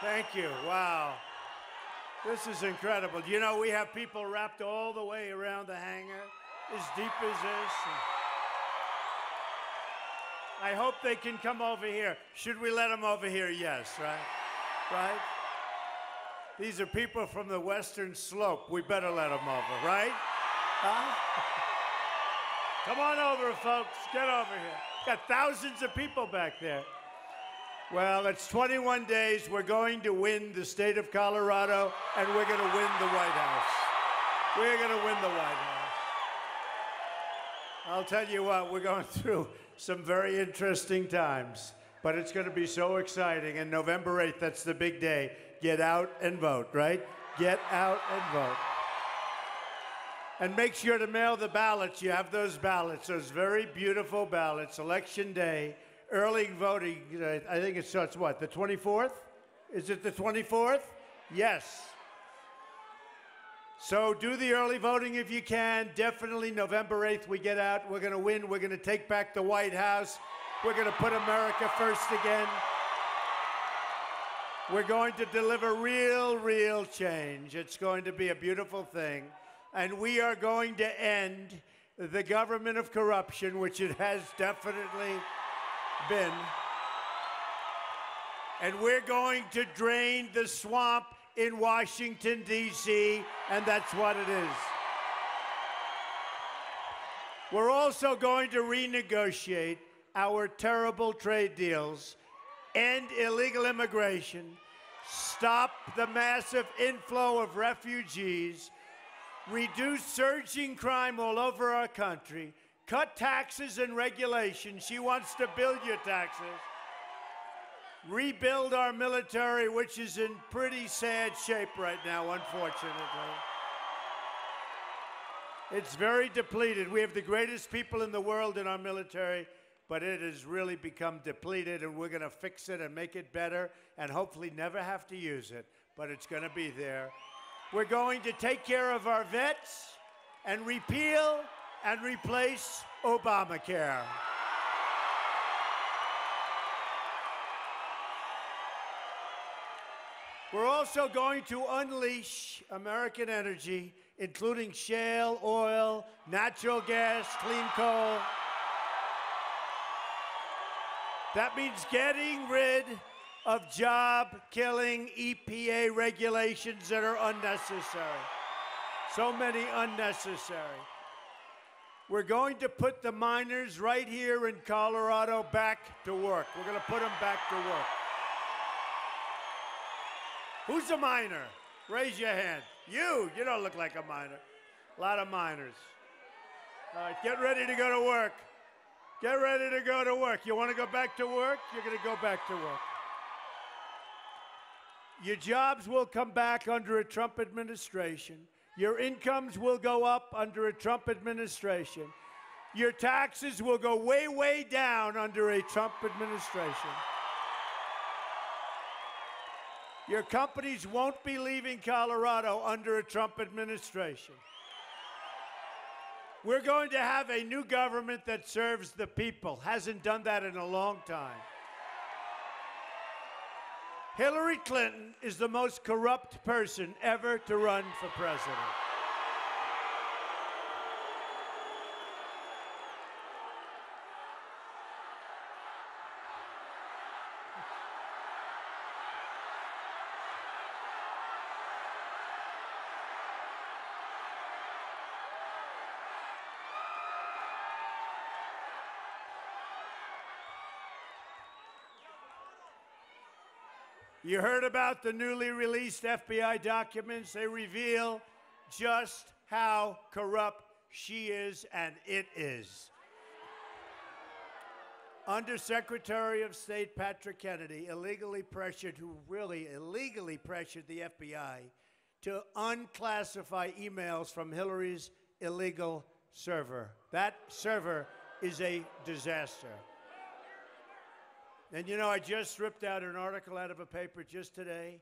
Thank you. Wow. This is incredible. You know, we have people wrapped all the way around the hangar, as deep as this. I hope they can come over here. Should we let them over here? Yes, right? Right? These are people from the Western Slope. We better let them over, right? Huh? Come on over, folks. Get over here. Got thousands of people back there. Well, it's 21 days. We're going to win the state of Colorado, and we're going to win the White House. We're going to win the White House. I'll tell you what, we're going through some very interesting times, but it's going to be so exciting. And November 8th, that's the big day. Get out and vote, right? Get out and vote. And make sure to mail the ballots. You have those ballots, those very beautiful ballots, Election Day. Early voting, I think it starts, what, the 24th? Is it the 24th? Yes. So do the early voting if you can. Definitely November 8th, we get out. We're going to win. We're going to take back the White House. We're going to put America first again. We're going to deliver real change. It's going to be a beautiful thing. And we are going to end the government of corruption, which it has definitely been, and we're going to drain the swamp in Washington, D.C., and that's what it is. We're also going to renegotiate our terrible trade deals, end illegal immigration, stop the massive inflow of refugees, reduce surging crime all over our country, cut taxes and regulations. She wants to build your taxes. Rebuild our military, which is in pretty sad shape right now, unfortunately. It's very depleted. We have the greatest people in the world in our military, but it has really become depleted, and we're going to fix it and make it better and hopefully never have to use it, but it's going to be there. We're going to take care of our vets and repeal and replace Obamacare. We're also going to unleash American energy, including shale oil, natural gas, clean coal. That means getting rid of job-killing EPA regulations that are unnecessary. So many unnecessary. We're going to put the miners right here in Colorado back to work. We're going to put them back to work. Who's a miner? Raise your hand. You don't look like a miner. A lot of miners. All right, get ready to go to work. Get ready to go to work. You want to go back to work? You're going to go back to work. Your jobs will come back under a Trump administration. Your incomes will go up under a Trump administration. Your taxes will go way down under a Trump administration. Your companies won't be leaving Colorado under a Trump administration. We're going to have a new government that serves the people. Hasn't done that in a long time. Hillary Clinton is the most corrupt person ever to run for president. You heard about the newly released FBI documents. They reveal just how corrupt she is, and it is. Undersecretary of State Patrick Kennedy illegally pressured the FBI to unclassify emails from Hillary's illegal server. That server is a disaster. And you know, I just ripped out an article out of a paper just today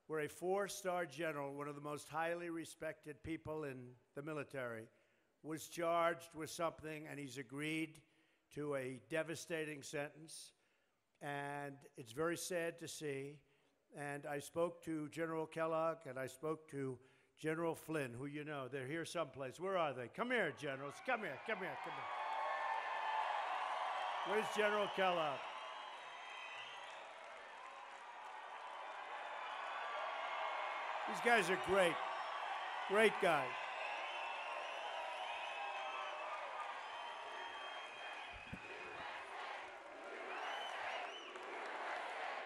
where a 4-star general, one of the most highly respected people in the military, was charged with something, and he's agreed to a devastating sentence. And it's very sad to see. And I spoke to General Kellogg, and I spoke to General Flynn, who you know. They're here someplace. Where are they? Come here, generals. Come here, come here, come here. Where's General Kellogg? These guys are great. Great guys.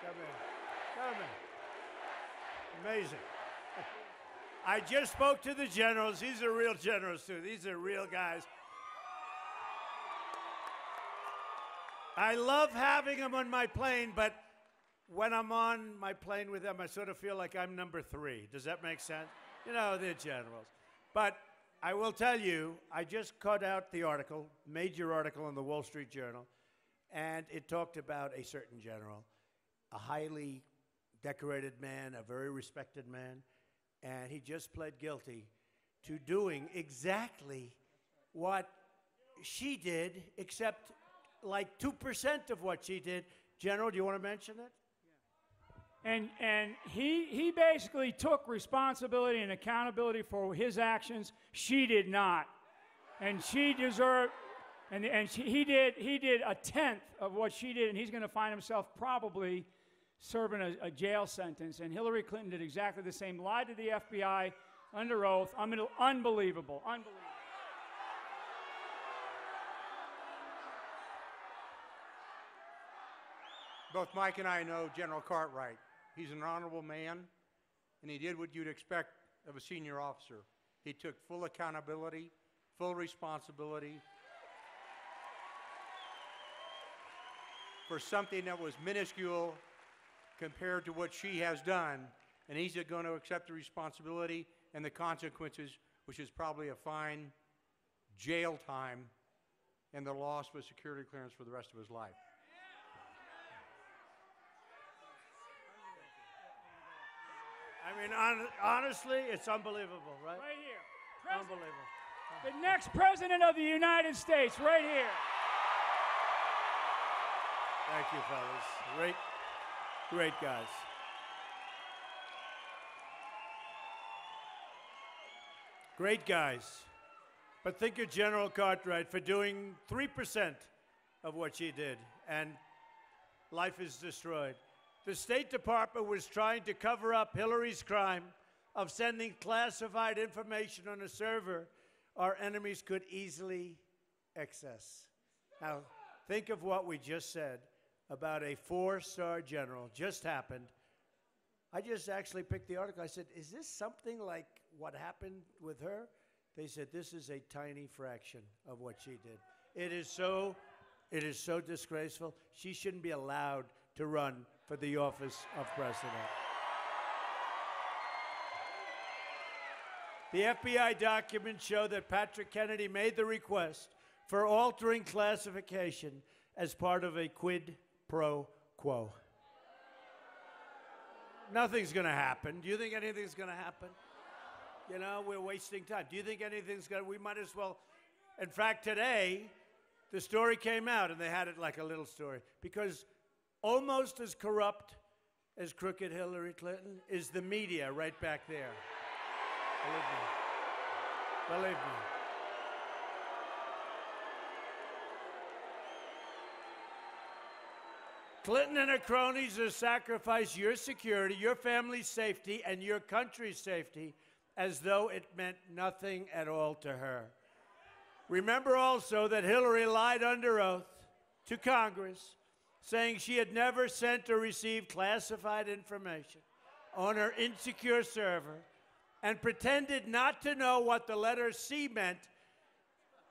Come in. Come in. Amazing. I just spoke to the generals. These are real generals, too. These are real guys. I love having them on my plane, but when I'm on my plane with them, I sort of feel like I'm number 3. Does that make sense? You know, they're generals. But I will tell you, I just cut out the article, major article in the Wall Street Journal, and it talked about a certain general, a highly decorated man, a very respected man, and he just pled guilty to doing exactly what she did, except like 2% of what she did. General, do you want to mention it? And he basically took responsibility and accountability for his actions. She did not, and she deserved. He did a tenth of what she did, and he's going to find himself probably serving a jail sentence. And Hillary Clinton did exactly the same. Lied to the FBI under oath. I mean, unbelievable, unbelievable. Both Mike and I know General Cartwright. He's an honorable man, and he did what you'd expect of a senior officer. He took full accountability, full responsibility for something that was minuscule compared to what she has done, and he's going to accept the responsibility and the consequences, which is probably a fine, jail time, and the loss of a security clearance for the rest of his life. I mean, honestly, it's unbelievable, right? Right here. Unbelievable. The next president of the United States, right here. Thank you, fellas. Great guys. Great guys. But think of General Cartwright for doing 3% of what she did, and life is destroyed. The State Department was trying to cover up Hillary's crime of sending classified information on a server our enemies could easily access. Now, think of what we just said about a 4-star general. Just happened. I just actually picked the article. I said, is this something like what happened with her? They said, this is a tiny fraction of what she did. It is so disgraceful. She shouldn't be allowed to run for the office of president. The FBI documents show that Patrick Kennedy made the request for altering classification as part of a quid pro quo. Nothing's going to happen. Do you think anything's going to happen? You know, we're wasting time. Do you think anything's going to, we might as well. In fact, today, the story came out, and they had it like a little story, because almost as corrupt as crooked Hillary Clinton is the media right back there. Believe me. Believe me. Clinton and her cronies have sacrificed your security, your family's safety, and your country's safety as though it meant nothing at all to her. Remember also that Hillary lied under oath to Congress, saying she had never sent or received classified information on her insecure server, and pretended not to know what the letter C meant,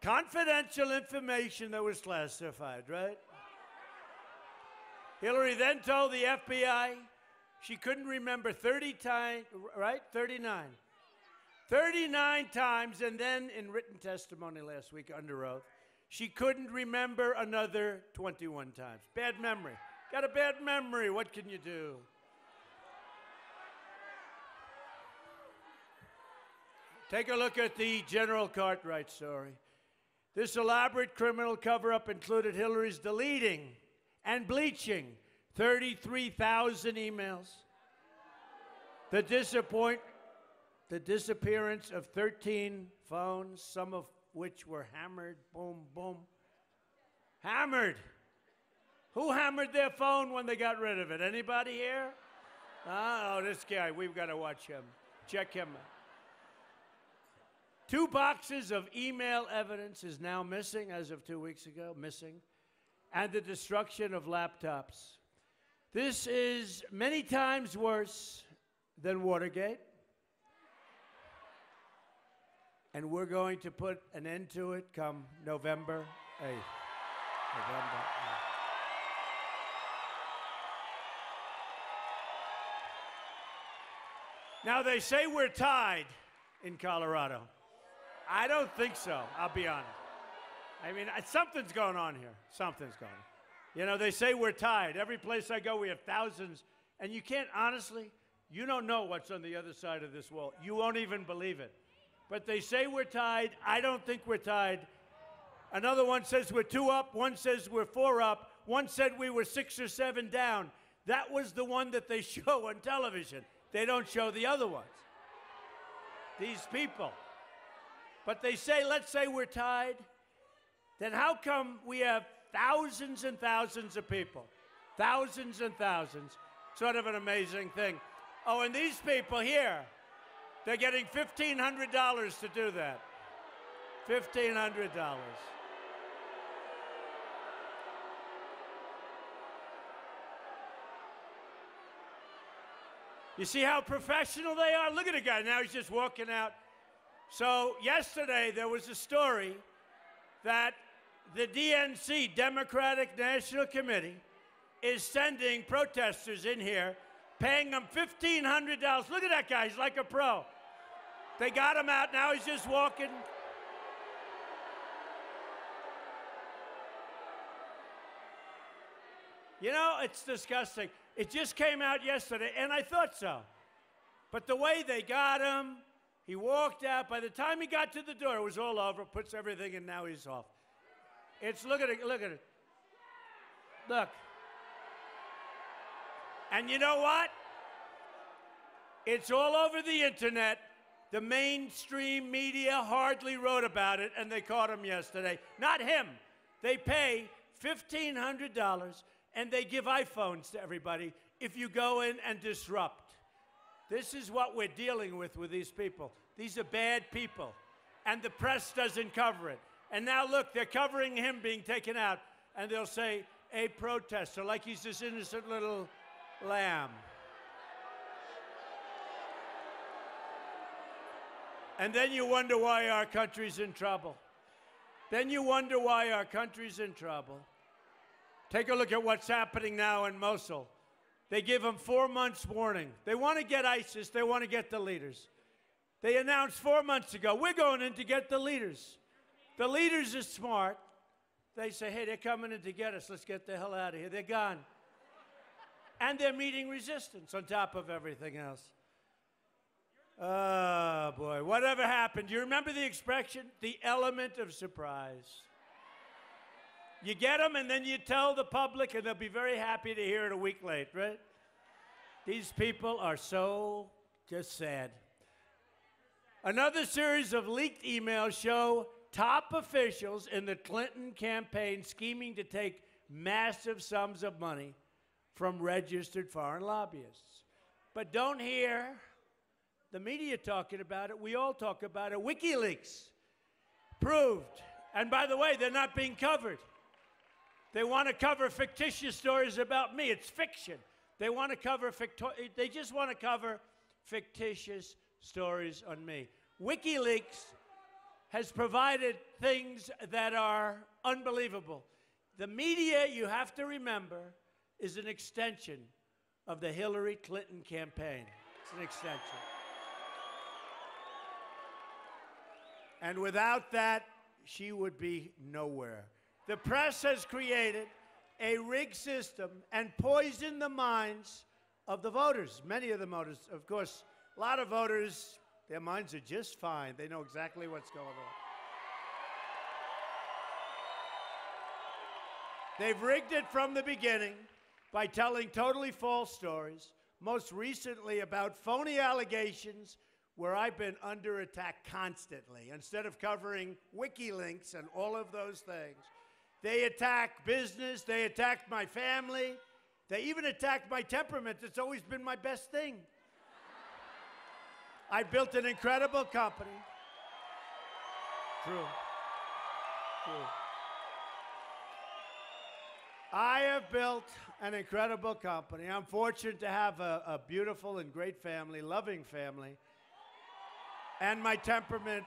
confidential information that was classified, right? Hillary then told the FBI she couldn't remember 30 times, right? 39. 39 times, and then in written testimony last week under oath, she couldn't remember another 21 times. Bad memory. Got a bad memory. What can you do? Take a look at the General Cartwright story. This elaborate criminal cover-up included Hillary's deleting and bleaching 33,000 emails, The disappearance of 13 phones, some of which were hammered, boom, boom. Hammered. Who hammered their phone when they got rid of it? Anybody here? Oh, this guy, we've got to watch him. Check him out. 2 boxes of email evidence is now missing as of 2 weeks ago, missing. And the destruction of laptops. This is many times worse than Watergate. And we're going to put an end to it come November 8th. November 8th. Now, they say we're tied in Colorado. I don't think so, I'll be honest. I mean, something's going on here. Something's going on. You know, they say we're tied. Every place I go, we have thousands. And you can't, honestly, you don't know what's on the other side of this wall. You won't even believe it. But they say we're tied. I don't think we're tied. Another one says we're 2 up. One says we're 4 up. One said we were 6 or 7 down. That was the one that they show on television. They don't show the other ones. These people. But they say, let's say we're tied. Then how come we have thousands and thousands of people? Thousands and thousands. Sort of an amazing thing. Oh, and these people here, they're getting $1,500 to do that. $1,500. You see how professional they are? Look at the guy. Now he's just walking out. So yesterday there was a story that the DNC, Democratic National Committee, is sending protesters in here, paying them $1,500. Look at that guy. He's like a pro. They got him out. Now he's just walking. You know, it's disgusting. It just came out yesterday, and I thought so. But the way they got him, he walked out. By the time he got to the door, it was all over, puts everything in, now he's off. It's, look at it, look at it. Look. And you know what? It's all over the internet. The mainstream media hardly wrote about it, and they caught him yesterday. Not him. They pay $1,500, and they give iPhones to everybody if you go in and disrupt. This is what we're dealing with these people. These are bad people, and the press doesn't cover it. And now, look, they're covering him being taken out, and they'll say, a protester, like he's this innocent little lamb. And then you wonder why our country's in trouble. Then you wonder why our country's in trouble. Take a look at what's happening now in Mosul. They give them 4 months warning. They want to get ISIS. They want to get the leaders. They announced 4 months ago, we're going in to get the leaders. The leaders are smart. They say, hey, they're coming in to get us. Let's get the hell out of here. They're gone. And they're meeting resistance on top of everything else. Oh, boy. Whatever happened? Do you remember the expression? The element of surprise. You get them, and then you tell the public, and they'll be very happy to hear it a week late, right? These people are so just sad. Another series of leaked emails show top officials in the Clinton campaign scheming to take massive sums of money from registered foreign lobbyists. But don't hear the media talking about it. We all talk about it. WikiLeaks proved. And by the way, they're not being covered. They want to cover fictitious stories about me. It's fiction. They want to cover they just want to cover fictitious stories on me. WikiLeaks has provided things that are unbelievable. The media, you have to remember, is an extension of the Hillary Clinton campaign. It's an extension. And without that, she would be nowhere. The press has created a rigged system and poisoned the minds of the voters. Many of the voters, of course, a lot of voters, their minds are just fine. They know exactly what's going on. They've rigged it from the beginning by telling totally false stories, most recently about phony allegations where I've been under attack constantly. Instead of covering WikiLeaks and all of those things, they attack business, they attacked my family, they even attacked my temperament. It's always been my best thing. I built an incredible company. True. I have built an incredible company. I'm fortunate to have a beautiful and great family, loving family. And my temperament,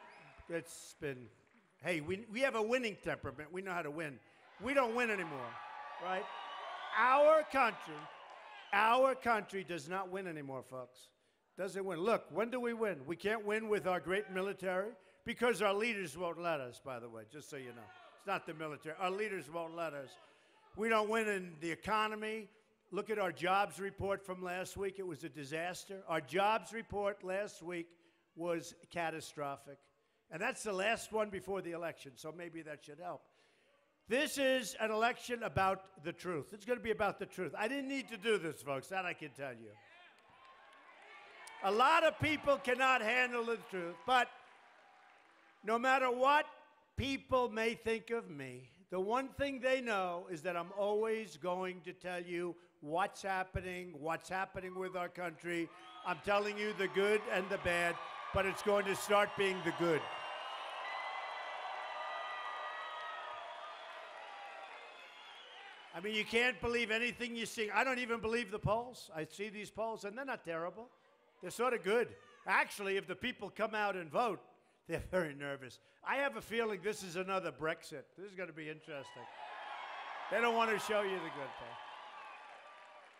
it's been, hey, we have a winning temperament. We know how to win. We don't win anymore, right? Our country does not win anymore, folks. Doesn't win. Look, when do we win? We can't win with our great military because our leaders won't let us, by the way, just so you know. It's not the military. Our leaders won't let us. We don't win in the economy. Look at our jobs report from last week. It was a disaster. Our jobs report last week was catastrophic. And that's the last one before the election, so maybe that should help. This is an election about the truth. It's going to be about the truth. I didn't need to do this, folks. That I can tell you. A lot of people cannot handle the truth, but no matter what people may think of me, the one thing they know is that I'm always going to tell you what's happening with our country. I'm telling you the good and the bad, but it's going to start being the good. I mean, you can't believe anything you see. I don't even believe the polls. I see these polls, and they're not terrible. They're sort of good. Actually, if the people come out and vote, they're very nervous. I have a feeling this is another Brexit. This is going to be interesting. They don't want to show you the good thing.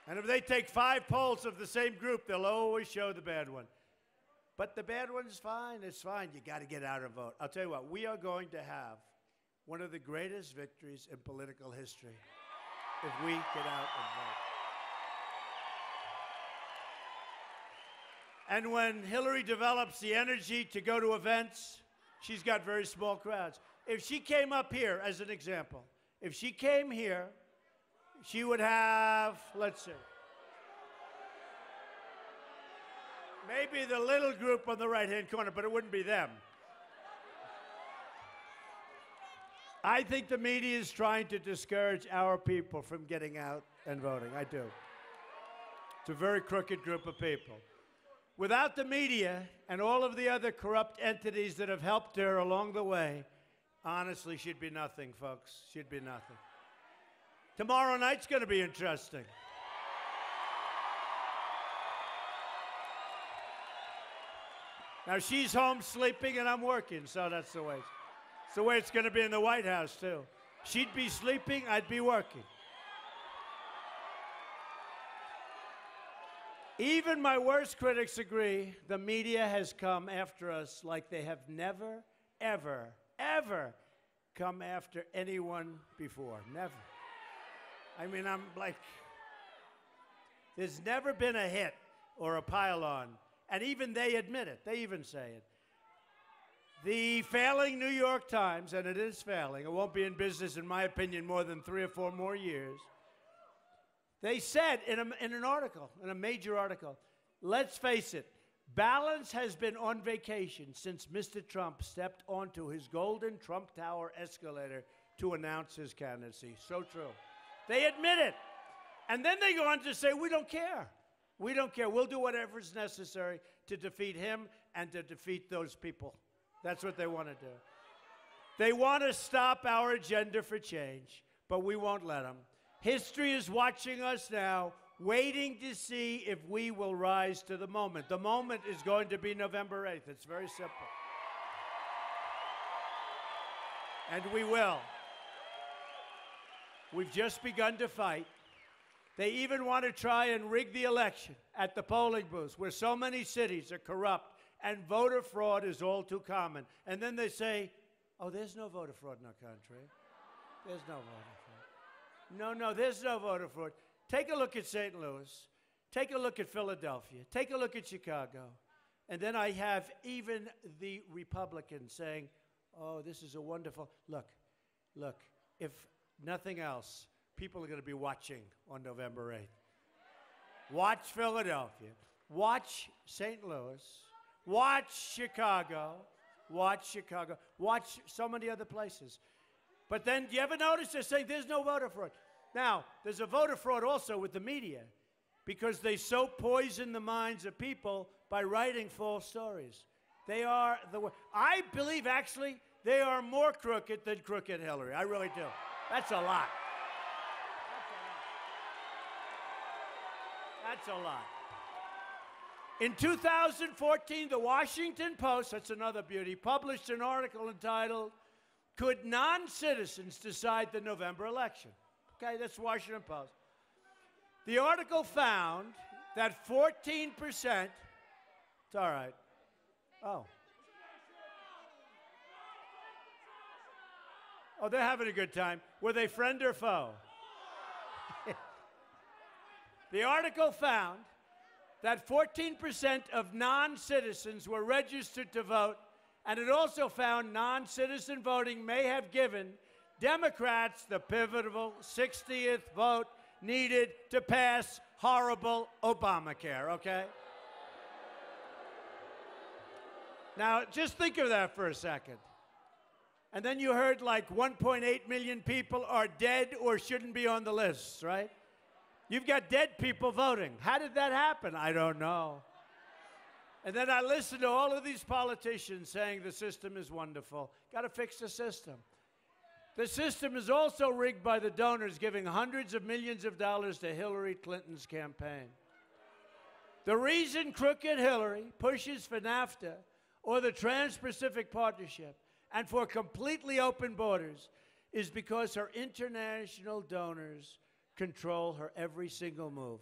And if they take 5 polls of the same group, they'll always show the bad one. But the bad one's fine. It's fine. You got to get out and vote. I'll tell you what, we are going to have one of the greatest victories in political history if we get out and vote. And when Hillary develops the energy to go to events, she's got very small crowds. If she came up here, as an example, if she came here, she would have, let's see, maybe the little group on the right-hand corner, but it wouldn't be them. I think the media is trying to discourage our people from getting out and voting. I do. It's a very crooked group of people. Without the media and all of the other corrupt entities that have helped her along the way, honestly, she'd be nothing, folks. She'd be nothing. Tomorrow night's going to be interesting. Now, she's home sleeping and I'm working, so that's the way. It's the way it's going to be in the White House, too. She'd be sleeping, I'd be working. Even my worst critics agree the media has come after us like they have never, ever, ever come after anyone before. Never. I mean, I'm like, there's never been a hit or a pile-on. And even they admit it. They even say it. The failing New York Times, and it is failing, it won't be in business, in my opinion, more than 3 or 4 more years. They said in an article, in a major article, let's face it, balance has been on vacation since Mr. Trump stepped onto his golden Trump Tower escalator to announce his candidacy. So true. They admit it. And then they go on to say, we don't care. We don't care. We'll do whatever is necessary to defeat him and to defeat those people. That's what they want to do. They want to stop our agenda for change, but we won't let them. History is watching us now, waiting to see if we will rise to the moment. The moment is going to be November 8th. It's very simple. And we will. We've just begun to fight. They even want to try and rig the election at the polling booths, where so many cities are corrupt and voter fraud is all too common. And then they say, oh, there's no voter fraud in our country. There's no voter fraud. No, there's no voter fraud. Take a look at St. Louis. Take a look at Philadelphia. Take a look at Chicago. And then I have even the Republicans saying, oh, this is a wonderful, look, if nothing else, people are going to be watching on November 8th. watch Philadelphia, watch St. Louis, watch Chicago, watch so many other places. But then, do you ever notice they're saying there's no voter fraud? Now, there's a voter fraud also with the media because they so poison the minds of people by writing false stories. They are I believe, actually, they are more crooked than crooked Hillary. I really do. That's a lot. That's a lot. In 2014, the Washington Post, that's another beauty, published an article entitled, "Could Non-Citizens Decide the November Election?" Okay, that's Washington Post. The article found that 14%, it's all right. Oh. Oh, they're having a good time. Were they friend or foe? The article found that 14% of non-citizens were registered to vote, and it also found non-citizen voting may have given Democrats the pivotal 60th vote needed to pass horrible Obamacare, okay? Now, just think of that for a second. And then you heard like 1.8 million people are dead or shouldn't be on the list, right? You've got dead people voting. How did that happen? I don't know. And then I listened to all of these politicians saying the system is wonderful. Got to fix the system. The system is also rigged by the donors giving hundreds of millions of dollars to Hillary Clinton's campaign. The reason crooked Hillary pushes for NAFTA or the Trans-Pacific Partnership and for completely open borders is because her international donors control her every single move.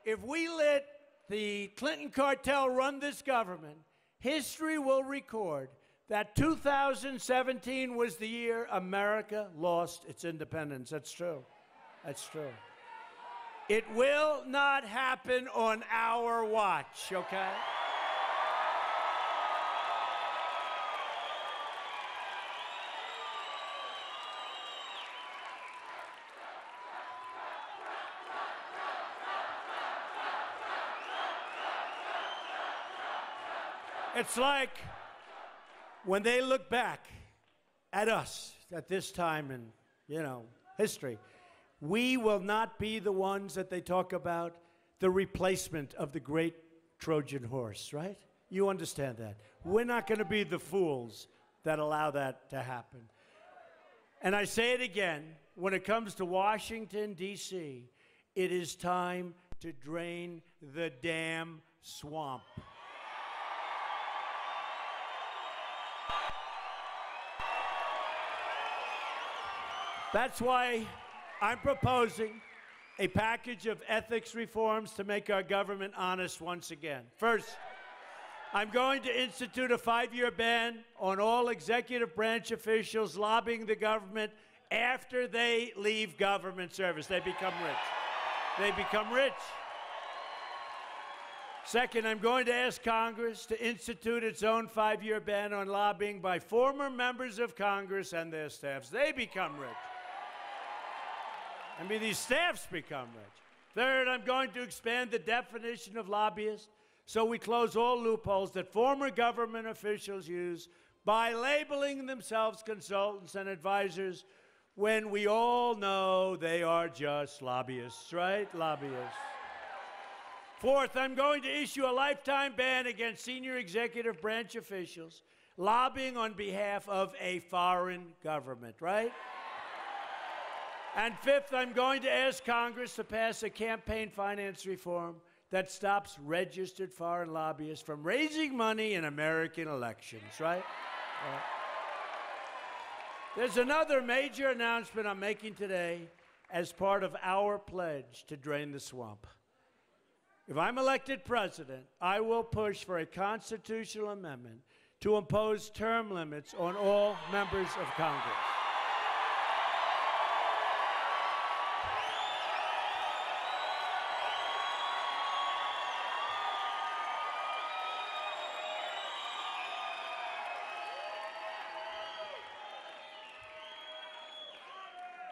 If we let the Clinton cartel run this government, history will record that 2017 was the year America lost its independence. That's true. That's true. It will not happen on our watch, okay? It's like when they look back at us at this time in, history, we will not be the ones that they talk about, the replacement of the great Trojan horse, right? You understand that. We're not going to be the fools that allow that to happen. And I say it again, when it comes to Washington, D.C., it is time to drain the damn swamp. That's why I'm proposing a package of ethics reforms to make our government honest once again. First, I'm going to institute a 5-year ban on all executive branch officials lobbying the government after they leave government service. They become rich. They become rich. Second, I'm going to ask Congress to institute its own 5-year ban on lobbying by former members of Congress and their staffs. They become rich. I mean, these staffs become rich. Third, I'm going to expand the definition of lobbyist so we close all loopholes that former government officials use by labeling themselves consultants and advisors when we all know they are just lobbyists, right? Lobbyists. Fourth, I'm going to issue a lifetime ban against senior executive branch officials lobbying on behalf of a foreign government, right? And fifth, I'm going to ask Congress to pass a campaign finance reform that stops registered foreign lobbyists from raising money in American elections, right? There's another major announcement I'm making today as part of our pledge to drain the swamp. If I'm elected president, I will push for a constitutional amendment to impose term limits on all members of Congress.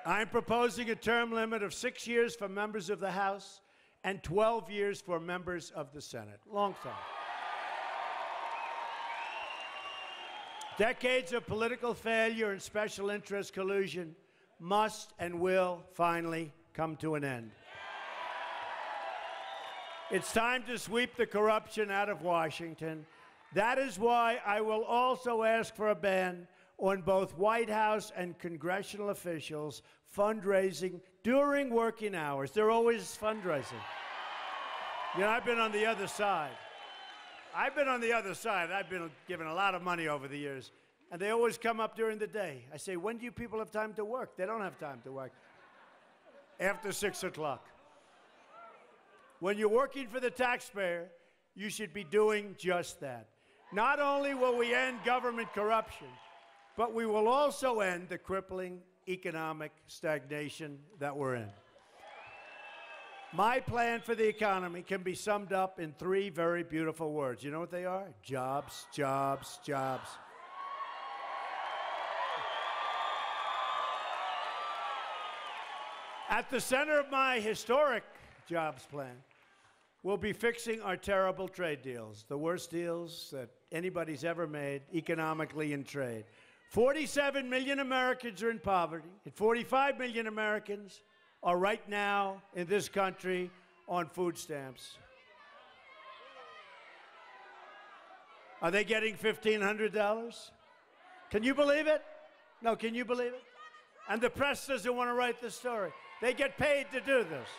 I'm proposing a term limit of 6 years for members of the House and 12 years for members of the Senate. Long time. Decades of political failure and special interest collusion must and will finally come to an end. It's time to sweep the corruption out of Washington. That is why I will also ask for a ban on both White House and congressional officials fundraising during working hours. They're always fundraising. You know, I've been on the other side. I've been given a lot of money over the years, and they always come up during the day. I say, when do you people have time to work? They don't have time to work. After 6 o'clock. When you're working for the taxpayer, you should be doing just that. Not only will we end government corruption, but we will also end the crippling economic stagnation that we're in. My plan for the economy can be summed up in 3 very beautiful words. You know what they are? Jobs, jobs, jobs. At the center of my historic jobs plan will be fixing our terrible trade deals, the worst deals that anybody's ever made economically in trade. 47 million Americans are in poverty, and 45 million Americans are right now in this country on food stamps. Are they getting $1,500? Can you believe it? No, can you believe it? And the press doesn't want to write the story. They get paid to do this.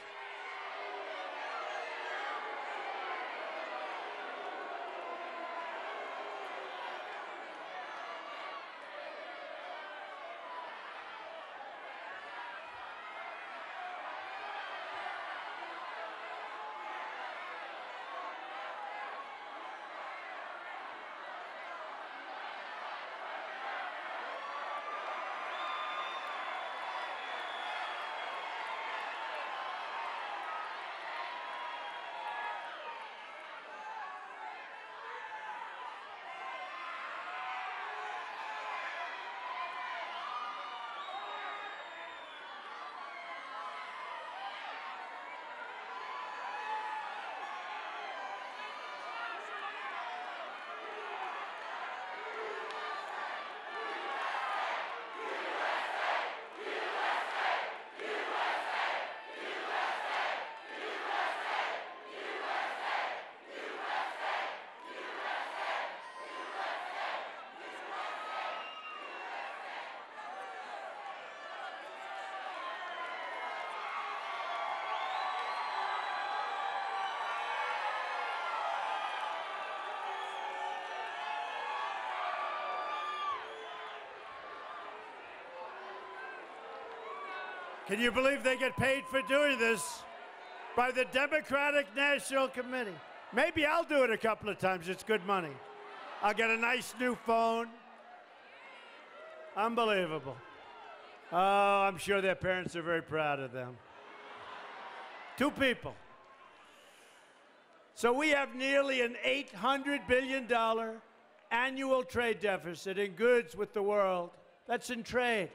Can you believe they get paid for doing this by the Democratic National Committee? Maybe I'll do it a couple of times. It's good money. I'll get a nice new phone. Unbelievable. Oh, I'm sure their parents are very proud of them. 2 people. So we have nearly an $800 billion annual trade deficit in goods with the world. That's in trade.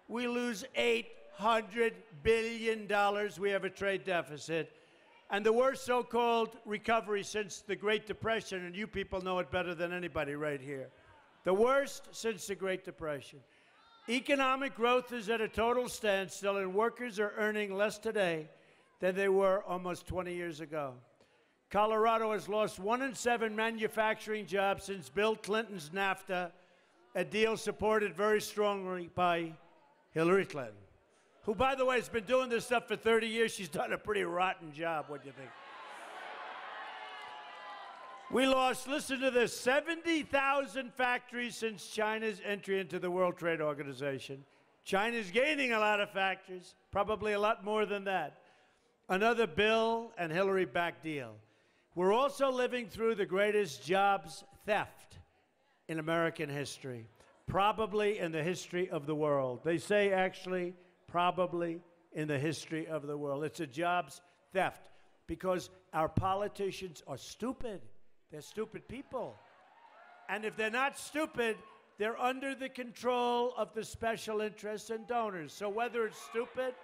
We lose $800 billion. We have a trade deficit. And the worst so-called recovery since the Great Depression, and you people know it better than anybody right here. The worst since the Great Depression. Economic growth is at a total standstill, and workers are earning less today than they were almost 20 years ago. Colorado has lost 1 in 7 manufacturing jobs since Bill Clinton's NAFTA, a deal supported very strongly by Hillary Clinton, who, by the way, has been doing this stuff for 30 years. She's done a pretty rotten job. What do you think? We lost, listen to this, 70,000 factories since China's entry into the World Trade Organization. China's gaining a lot of factories, probably a lot more than that. Another Bill and Hillary-backed deal. We're also living through the greatest jobs theft in American history, probably in the history of the world. They say, actually, probably in the history of the world. It's a jobs theft because our politicians are stupid. They're stupid people. And if they're not stupid, they're under the control of the special interests and donors. So whether it's stupid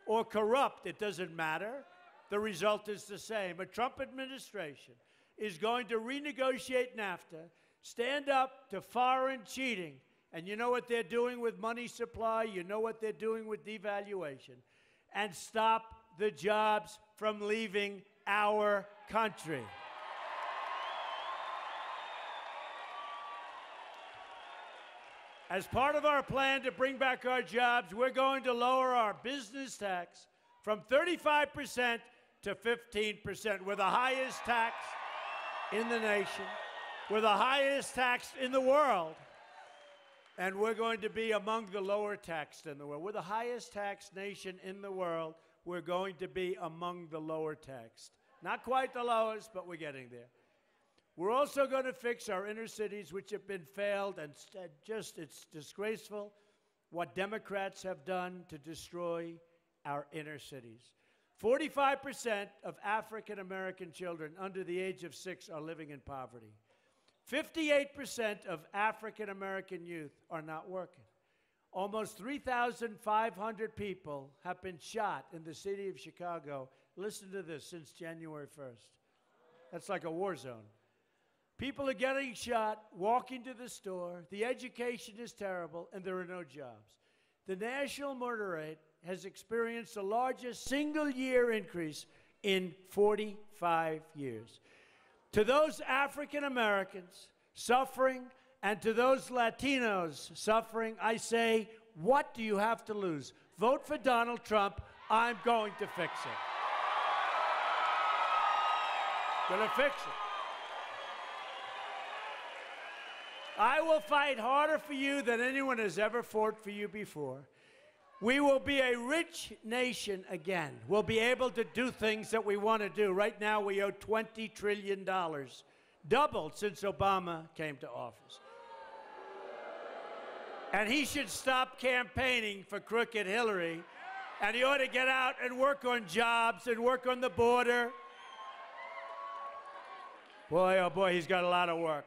or corrupt, it doesn't matter. the result is the same. A Trump administration is going to renegotiate NAFTA, stand up to foreign cheating, and you know what they're doing with money supply, you know what they're doing with devaluation, and stop the jobs from leaving our country. As part of our plan to bring back our jobs, we're going to lower our business tax from 35% to 15%. We're the highest tax in the nation. We're the highest taxed in the world. And we're going to be among the lower taxed in the world. We're the highest taxed nation in the world. We're going to be among the lower taxed. Not quite the lowest, but we're getting there. We're also going to fix our inner cities, which have been failed, and it's disgraceful what Democrats have done to destroy our inner cities. 45% of African-American children under the age of 6 are living in poverty. 58% of African-American youth are not working. Almost 3,500 people have been shot in the city of Chicago, listen to this, since January 1st. That's like a war zone. People are getting shot, walking to the store, the education is terrible, and there are no jobs. The national murder rate has experienced the largest single-year increase in 45 years. To those African Americans suffering and to those Latinos suffering, I say, what do you have to lose? Vote for Donald Trump. I'm going to fix it. Gonna fix it. I will fight harder for you than anyone has ever fought for you before. We will be a rich nation again. We'll be able to do things that we want to do. Right now, we owe $20 trillion, doubled since Obama came to office. And he should stop campaigning for crooked Hillary, and he ought to get out and work on jobs and work on the border. Boy, oh boy, he's got a lot of work.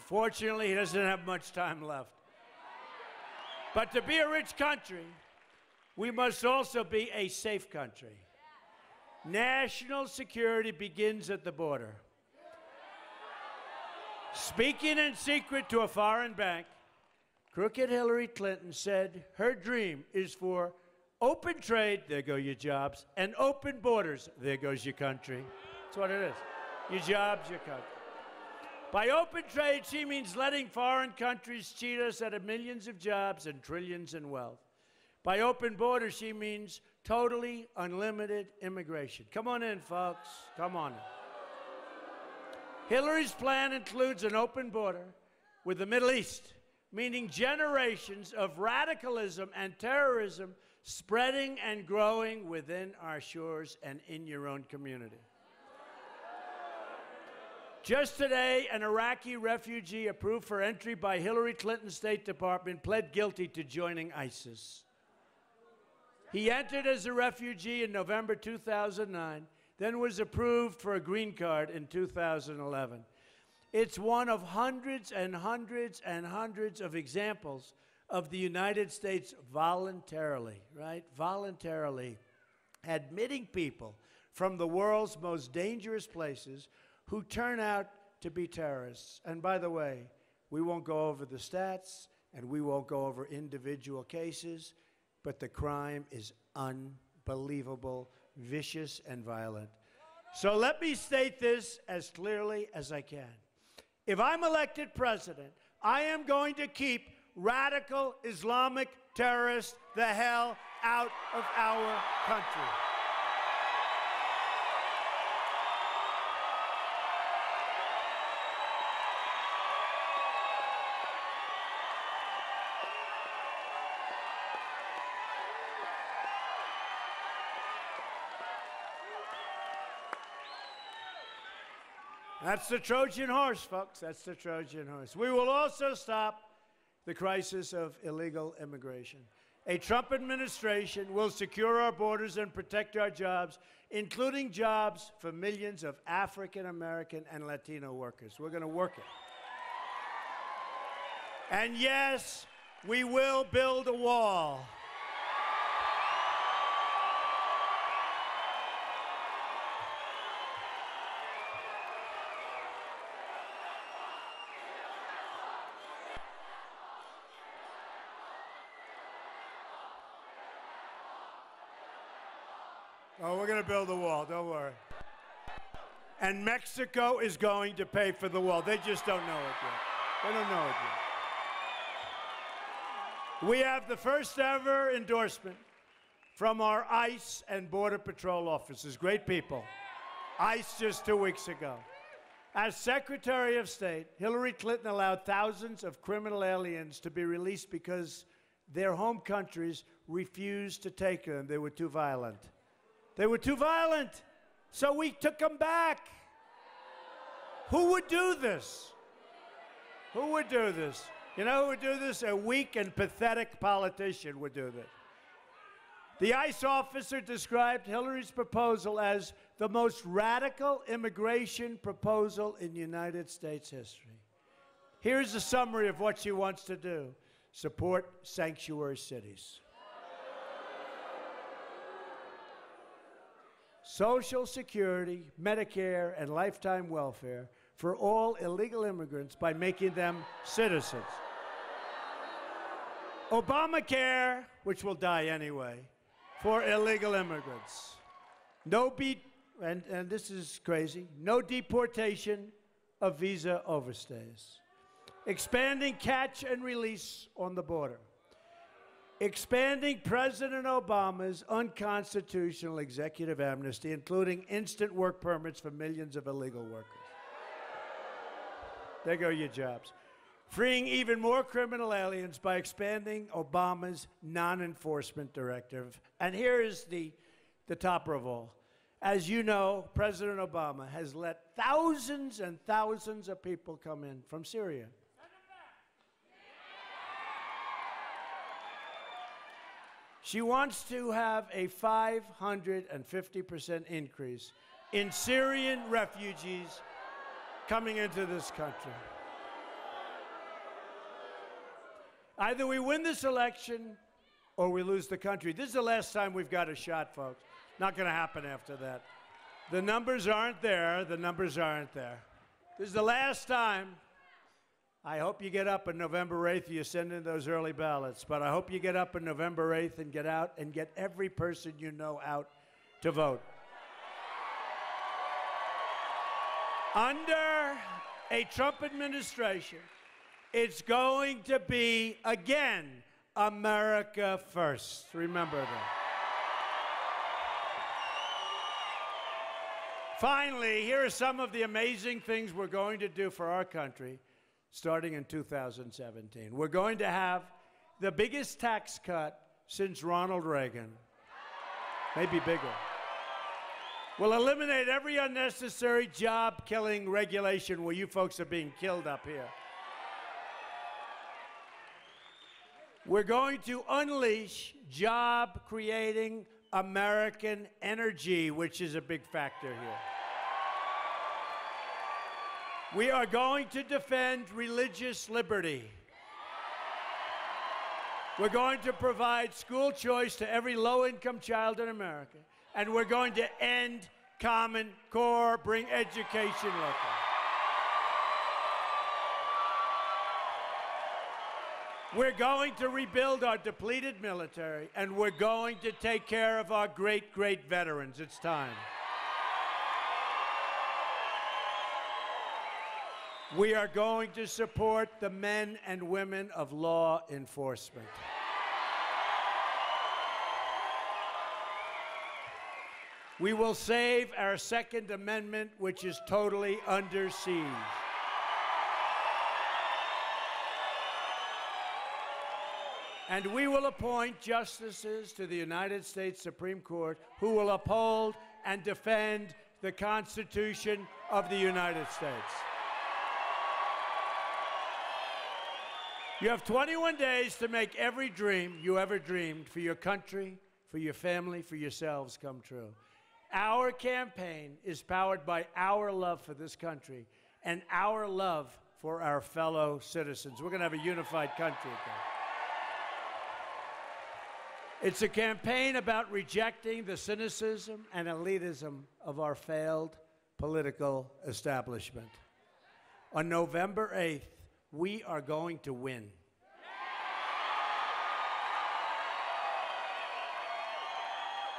Fortunately, he doesn't have much time left. But to be a rich country, we must also be a safe country. National security begins at the border. Speaking in secret to a foreign bank, crooked Hillary Clinton said her dream is for open trade, there go your jobs, and open borders, there goes your country. That's what it is. Your jobs, your country. By open trade, she means letting foreign countries cheat us out of millions of jobs and trillions in wealth. By open borders, she means totally unlimited immigration. Come on in, folks. Come on in. Hillary's plan includes an open border with the Middle East, meaning generations of radicalism and terrorism spreading and growing within our shores and in your own community. Just today, an Iraqi refugee approved for entry by Hillary Clinton's State Department pled guilty to joining ISIS. He entered as a refugee in November 2009, then was approved for a green card in 2011. It's one of hundreds and hundreds and hundreds of examples of the United States voluntarily, voluntarily admitting people from the world's most dangerous places who turn out to be terrorists. And by the way, we won't go over the stats and we won't go over individual cases, but the crime is unbelievable, vicious, and violent. So let me state this as clearly as I can. If I'm elected president, I am going to keep radical Islamic terrorists the hell out of our country. That's the Trojan horse, folks. That's the Trojan horse. We will also stop the crisis of illegal immigration. A Trump administration will secure our borders and protect our jobs, including jobs for millions of African American and Latino workers. We're going to work it. And yes, we will build a wall. Oh, we're going to build a wall. Don't worry. And Mexico is going to pay for the wall. They just don't know it yet. They don't know it yet. We have the first ever endorsement from our ICE and Border Patrol officers. Great people. ICE just 2 weeks ago. As Secretary of State, Hillary Clinton allowed thousands of criminal aliens to be released because their home countries refused to take them. They were too violent. They were too violent. So we took them back. Who would do this? Who would do this? You know who would do this? A weak and pathetic politician would do this. The ICE officer described Hillary's proposal as the most radical immigration proposal in United States history. Here's a summary of what she wants to do. Support sanctuary cities. Social Security, Medicare, and lifetime welfare for all illegal immigrants by making them citizens. Obamacare, which will die anyway, for illegal immigrants. And this is crazy, no deportation of visa overstays. Expanding catch and release on the border. Expanding President Obama's unconstitutional executive amnesty, including instant work permits for millions of illegal workers. There go your jobs. Freeing even more criminal aliens by expanding Obama's non-enforcement directive. And here is the topper of all. As you know, President Obama has let thousands and thousands of people come in from Syria. She wants to have a 550% increase in Syrian refugees coming into this country. Either we win this election or we lose the country. This is the last time we've got a shot, folks. Not going to happen after that. The numbers aren't there. The numbers aren't there. This is the last time. I hope you get up on November 8th, you send in those early ballots, but I hope you get up on November 8th and get out and get every person you know out to vote. Under a Trump administration, it's going to be, again, America first. Remember that. Finally, here are some of the amazing things we're going to do for our country starting in 2017. We're going to have the biggest tax cut since Ronald Reagan, maybe bigger. We'll eliminate every unnecessary job-killing regulation where you folks are being killed up here. We're going to unleash job-creating American energy, which is a big factor here. We are going to defend religious liberty. We're going to provide school choice to every low-income child in America. And we're going to end Common Core, bring education local. We're going to rebuild our depleted military, and we're going to take care of our great, great veterans. It's time. We are going to support the men and women of law enforcement. We will save our Second Amendment, which is totally under siege. And we will appoint justices to the United States Supreme Court who will uphold and defend the Constitution of the United States. You have 21 days to make every dream you ever dreamed for your country, for your family, for yourselves come true. Our campaign is powered by our love for this country and our love for our fellow citizens. We're going to have a unified country again. It's a campaign about rejecting the cynicism and elitism of our failed political establishment. On November 8th, we are going to win.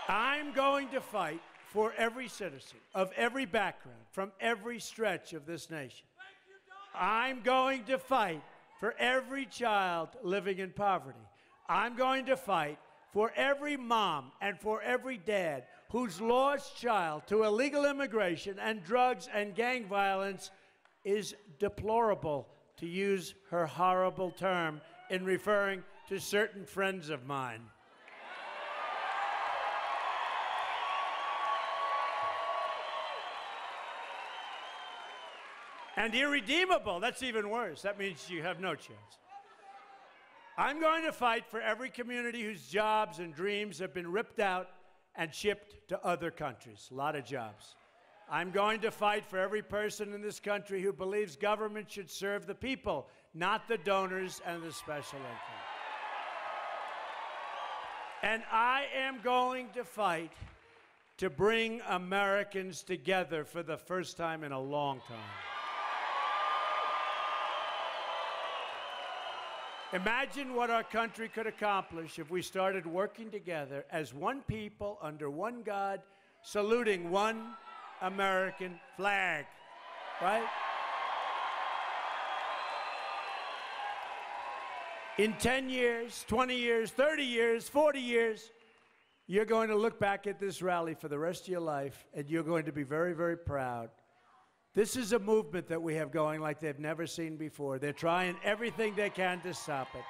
I'm going to fight for every citizen of every background, from every stretch of this nation. I'm going to fight for every child living in poverty. I'm going to fight for every mom and for every dad whose lost child to illegal immigration and drugs and gang violence is deplorable, to use her horrible term in referring to certain friends of mine. And irredeemable, that's even worse. That means you have no chance. I'm going to fight for every community whose jobs and dreams have been ripped out and shipped to other countries. A lot of jobs. I'm going to fight for every person in this country who believes government should serve the people, not the donors and the special income. And I am going to fight to bring Americans together for the first time in a long time. Imagine what our country could accomplish if we started working together as one people under one God, saluting one American flag, right? In 10 years, 20 years, 30 years, 40 years, you're going to look back at this rally for the rest of your life, and you're going to be very, very proud. This is a movement that we have going like they've never seen before. They're trying everything they can to stop it.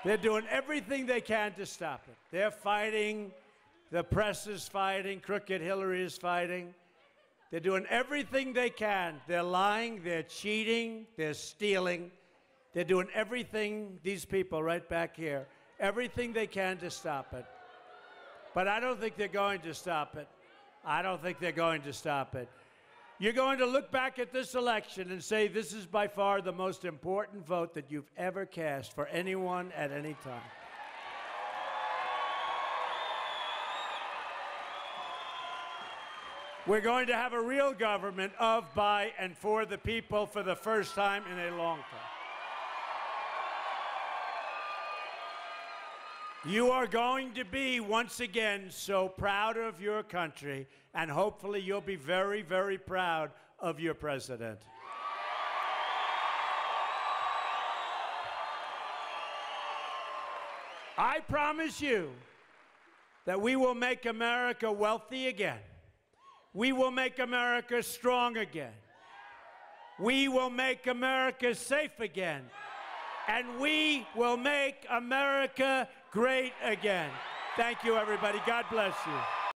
They're doing everything they can to stop it. They're fighting. The press is fighting. Crooked Hillary is fighting. They're doing everything they can. They're lying. They're cheating. They're stealing. They're doing everything, these people right back here, everything they can to stop it. But I don't think they're going to stop it. I don't think they're going to stop it. You're going to look back at this election and say this is by far the most important vote that you've ever cast for anyone at any time. We're going to have a real government of, by, and for the people for the first time in a long time. You are going to be, once again, so proud of your country, and hopefully you'll be very, very proud of your president. I promise you that we will make America wealthy again. We will make America strong again. We will make America safe again. And we will make America great again. Thank you, everybody. God bless you.